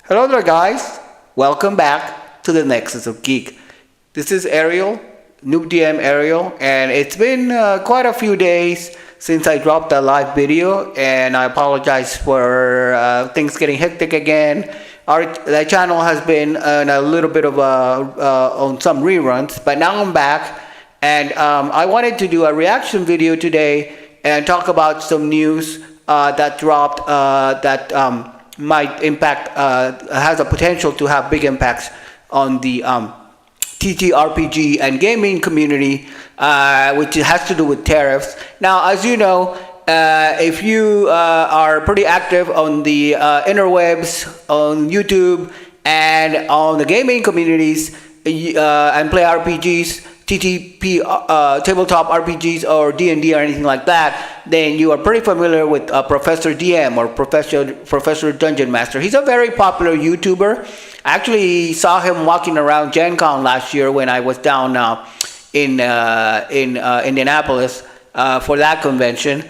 Hello there, guys. Welcome back to the Nexus of Geek. This is Ariel, Noob DM Ariel, and it's been quite a few days since I dropped a live video, and I apologize for things getting hectic again. The channel has been on a little bit of on some reruns, but now I'm back, and I wanted to do a reaction video today and talk about some news that dropped that might impact, has a potential to have big impacts on the TTRPG and gaming community, which has to do with tariffs. Now, as you know, if you are pretty active on the interwebs, on YouTube, and on the gaming communities, and play RPGs, TTP, tabletop RPGs, or D&D or anything like that, then you are pretty familiar with Professor DM or Professor Dungeon Master. He's a very popular YouTuber. I actually saw him walking around Gen Con last year when I was down in Indianapolis for that convention.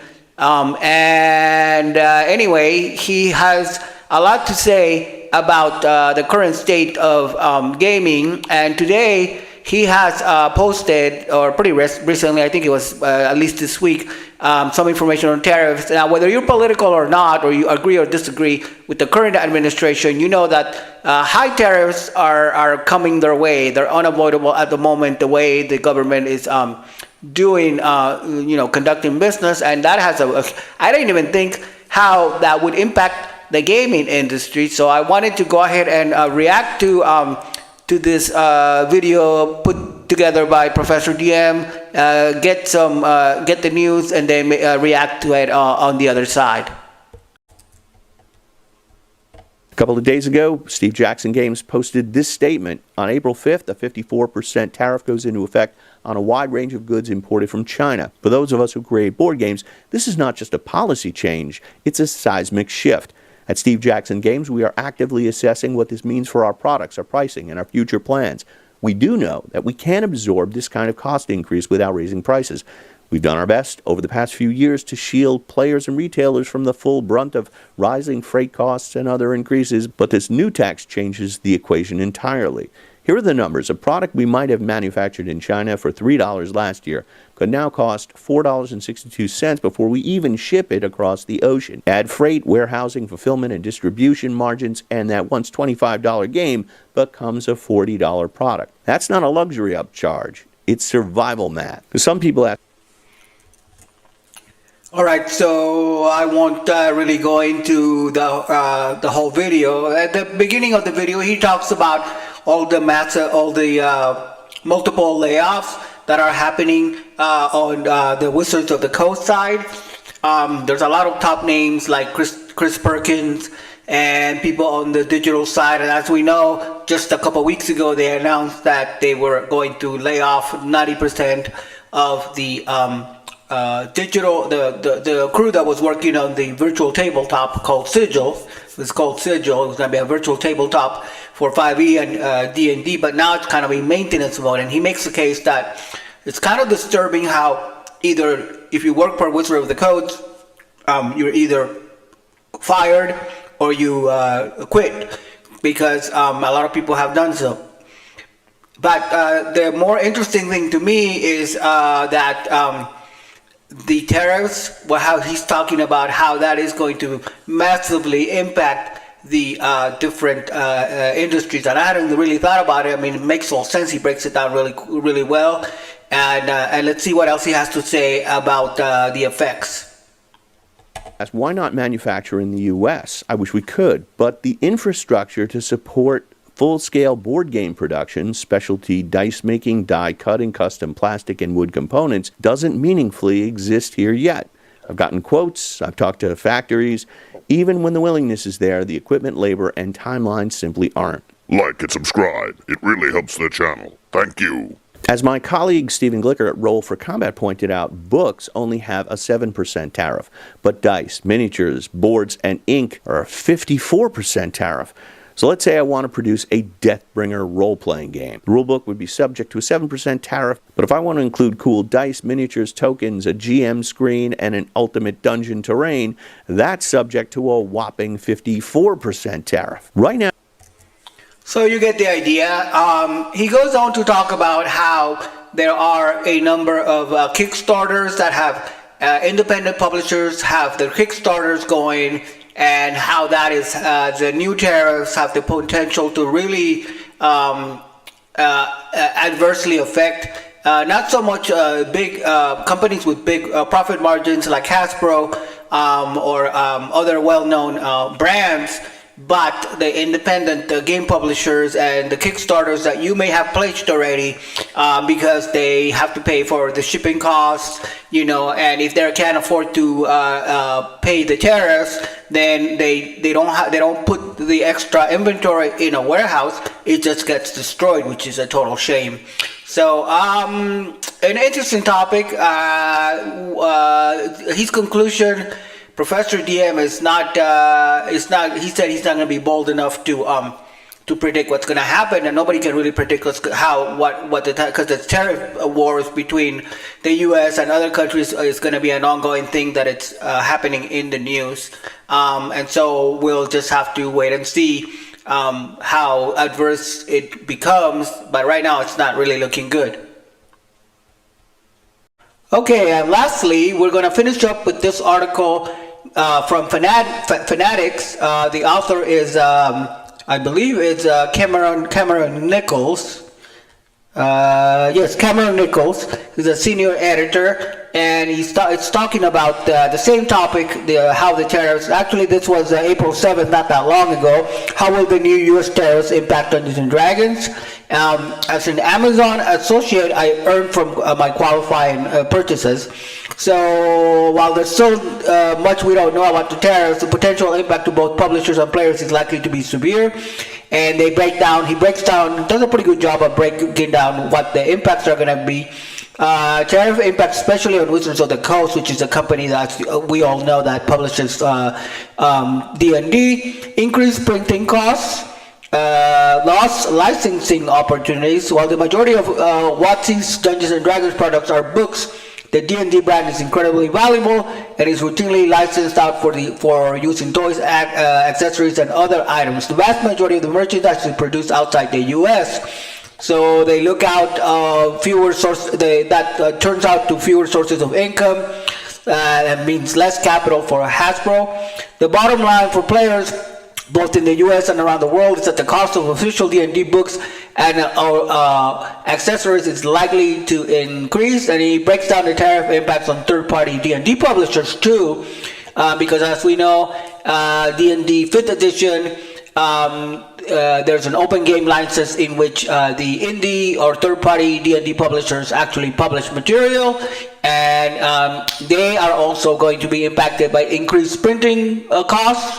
Anyway, he has a lot to say about the current state of gaming, and today he has posted, or pretty recently, I think it was at least this week, some information on tariffs. Now, whether you're political or not, or you agree or disagree with the current administration, you know that high tariffs are coming their way. They're unavoidable at the moment, the way the government is doing, conducting business, and that has I didn't even think how that would impact the gaming industry. So I wanted to go ahead and react to this video put together by Professor DM, get the news, and then react to it on the other side. A couple of days ago, Steve Jackson Games posted this statement. On April 5th, a 54% tariff goes into effect on a wide range of goods imported from China. For those of us who create board games, this is not just a policy change, it's a seismic shift. At Steve Jackson Games, we are actively assessing what this means for our products, our pricing, and our future plans. We do know that we can't absorb this kind of cost increase without raising prices. We've done our best over the past few years to shield players and retailers from the full brunt of rising freight costs and other increases, but this new tax changes the equation entirely. Here are the numbers. A product we might have manufactured in China for $3 last year could now cost $4.62 before we even ship it across the ocean. Add freight, warehousing, fulfillment, and distribution margins, and that once $25 game becomes a $40 product. That's not a luxury upcharge. It's survival math. Some people ask, all right, so I won't really go into the whole video. At the beginning of the video, he talks about all the multiple layoffs that are happening on the Wizards of the Coast side. There's a lot of top names like Chris Perkins and people on the digital side. And as we know, just a couple weeks ago, they announced that they were going to lay off 90% of the the crew that was working on the virtual tabletop called Sigil. It was called Sigil. It was going to be a virtual tabletop for 5e and D&D, but now it's kind of a maintenance mode. And he makes the case that it's kind of disturbing how either if you work for Wizard of the Coast, you're either fired or you quit, because a lot of people have done so. But the more interesting thing to me is that the tariffs, how he's talking about how that is going to massively impact the different industries. And I hadn't really thought about it. I mean, it makes all sense. He breaks it down really well. And let's see what else he has to say about the effects. Why not manufacture in the U.S.? I wish we could, but the infrastructure to support full-scale board game production, specialty dice making, die cutting, custom plastic and wood components doesn't meaningfully exist here yet. I've gotten quotes, I've talked to factories. Even when the willingness is there, the equipment, labor, and timelines simply aren't. Like and subscribe. It really helps the channel. Thank you. As my colleague Stephen Glicker at Roll for Combat pointed out, books only have a 7% tariff, but dice, miniatures, boards, and ink are a 54% tariff. So let's say I want to produce a Deathbringer role-playing game. The rulebook would be subject to a 7% tariff, but if I want to include cool dice, miniatures, tokens, a GM screen, and an ultimate dungeon terrain, that's subject to a whopping 54% tariff. Right now, So you get the idea. He goes on to talk about how there are a number of Kickstarters that have independent publishers have their Kickstarters going, and how that is the new tariffs have the potential to really adversely affect not so much big companies with big profit margins like Hasbro or other well-known brands, but the independent game publishers and the Kickstarters that you may have pledged already, because they have to pay for the shipping costs, and if they can't afford to pay the tariffs, then they don't put the extra inventory in a warehouse. It just gets destroyed, which is a total shame. So, an interesting topic. His conclusion, Professor DM is not. He said he's not going to be bold enough to predict what's going to happen, and nobody can really predict because the tariff wars between the U.S. and other countries is going to be an ongoing thing that it's happening in the news, and so we'll just have to wait and see how adverse it becomes. But right now, it's not really looking good. Okay, and lastly, we're going to finish up with this article from Fanatics. The author is, I believe, it's Cameron Nichols. Yes, Cameron Nichols. He's a senior editor, and it's talking about the same topic, how the tariffs. Actually, this was April 7th, not that long ago. How will the new U.S. tariffs impact Dungeons and Dragons? As an Amazon associate, I earned from my qualifying purchases. So while there's so much we don't know about the tariffs, the potential impact to both publishers and players is likely to be severe. And he breaks down, does a pretty good job of breaking down what the impacts are going to be. Tariff impacts, especially on Wizards of the Coast, which is a company that we all know that publishes D&D, increased printing costs, lost licensing opportunities. While the majority of WotC's Dungeons and Dragons products are books, the D&D brand is incredibly valuable and is routinely licensed out for use in toys, accessories, and other items. The vast majority of the merchandise is produced outside the U.S., so they look out fewer sources. That turns out to fewer sources of income. That means less capital for Hasbro. The bottom line for players, both in the U.S. and around the world, is that the cost of official D&D books and accessories is likely to increase. And he breaks down the tariff impacts on third-party D&D publishers too, because as we know, D&D 5th edition, there's an open game license in which the indie or third-party D&D publishers actually publish material, and they are also going to be impacted by increased printing costs.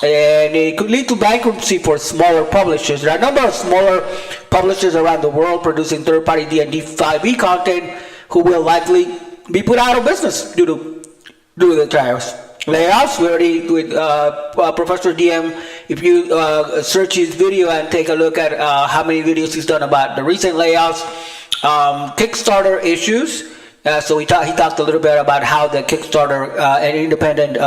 And it could lead to bankruptcy for smaller publishers. There are a number of smaller publishers around the world producing third-party D&D 5e content who will likely be put out of business due to the tariffs. Layoffs, we already with Professor DM. If you search his video and take a look at how many videos he's done about the recent layoffs, Kickstarter issues. So he talked a little bit about how the Kickstarter and independent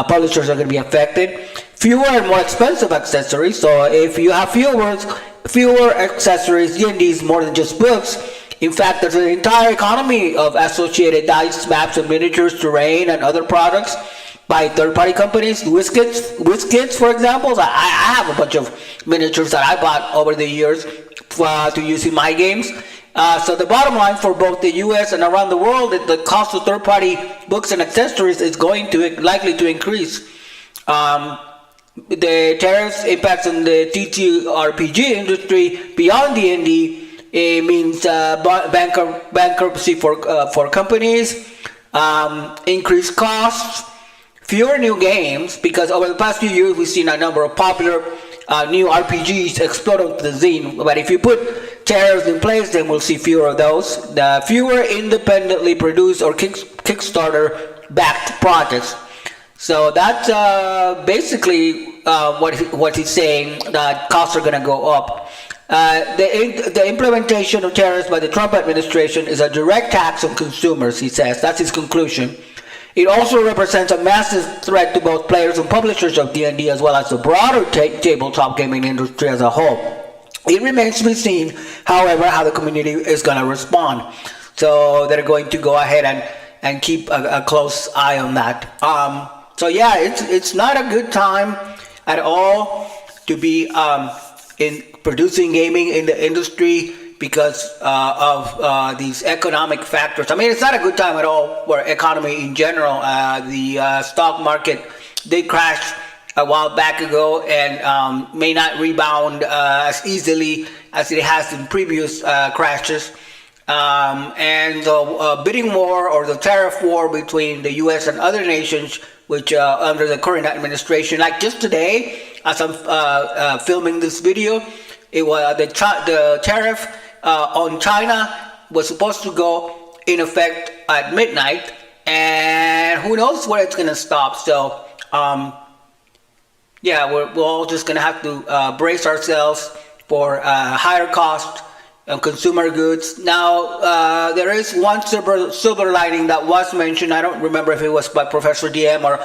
publishers are going to be affected. Fewer and more expensive accessories. So if you have fewer accessories, D&D is more than just books. In fact, there's an entire economy of associated dice, maps, and miniatures, terrain, and other products by third-party companies. WizKids, for example. I have a bunch of miniatures that I bought over the years to use in my games. So the bottom line for both the U.S. and around the world, the cost of third-party books and accessories is likely to increase. The tariffs impacts on the TTRPG industry beyond D&D. It means bankruptcy for companies, increased costs, fewer new games, because over the past few years we've seen a number of popular new RPGs explode onto the scene. But if you put tariffs in place, then we'll see fewer of those. The fewer independently produced or Kickstarter-backed projects. So that's basically what he's saying, that costs are going to go up. The implementation of tariffs by the Trump administration is a direct tax on consumers, he says. That's his conclusion. It also represents a massive threat to both players and publishers of D&D as well as the broader tabletop gaming industry as a whole. It remains to be seen, however, how the community is going to respond. So they're going to go ahead and keep a close eye on that. So yeah, it's not a good time at all to be in producing gaming in the industry because of these economic factors. I mean, it's not a good time at all for economy in general. The stock market did crash a while back ago and may not rebound as easily as it has in previous crashes. And the bidding war or the tariff war between the U.S. and other nations, which under the current administration, like just today, as I'm filming this video, it was the tariff on China was supposed to go in effect at midnight, and who knows where it's going to stop. So, yeah, we're all just going to have to brace ourselves for higher cost consumer goods. Now, there is one silver lining that was mentioned. I don't remember if it was by Professor DM or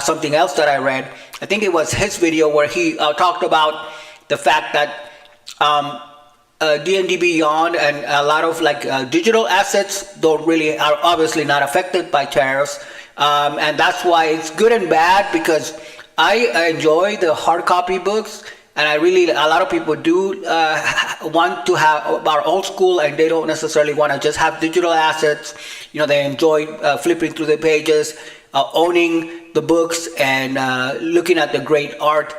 something else that I read. I think it was his video where he talked about the fact that D&D Beyond and a lot of digital assets are obviously not affected by tariffs, and that's why it's good and bad, because I enjoy the hard copy books, and a lot of people do want to have our old school, and they don't necessarily want to just have digital assets. You know, they enjoy flipping through the pages, owning the books, and looking at the great art.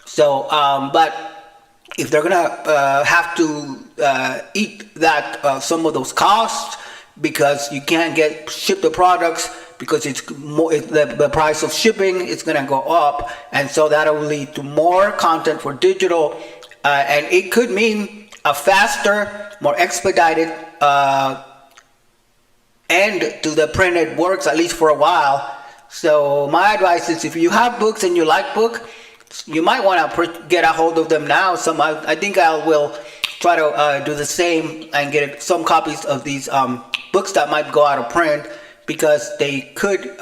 So, but if they're gonna have to eat that some of those costs because you can't ship the products because it's more, the price of shipping is gonna go up, and so that will lead to more content for digital, and it could mean a faster, more expedited end to the printed works, at least for a while. So my advice is, if you have books and you like book, you might want to get a hold of them now. I think I will try to do the same and get some copies of these books that might go out of print, because they could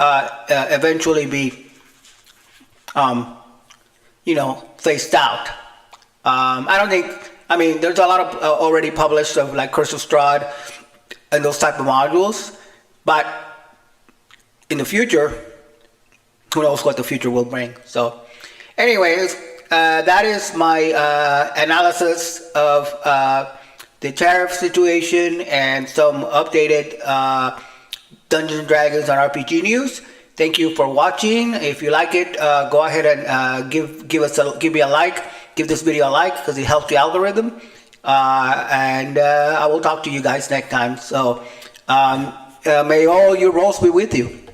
eventually be, phased out. I mean, there's a lot of already published of like Curse of Strahd and those type of modules, but in the future, who knows what the future will bring. So anyways, that is my analysis of the tariff situation and some updated Dungeons and Dragons and RPG news. Thank you for watching. If you like it, go ahead and give me a like. Give this video a like, because it helps the algorithm. And I will talk to you guys next time. So may all your rolls be with you.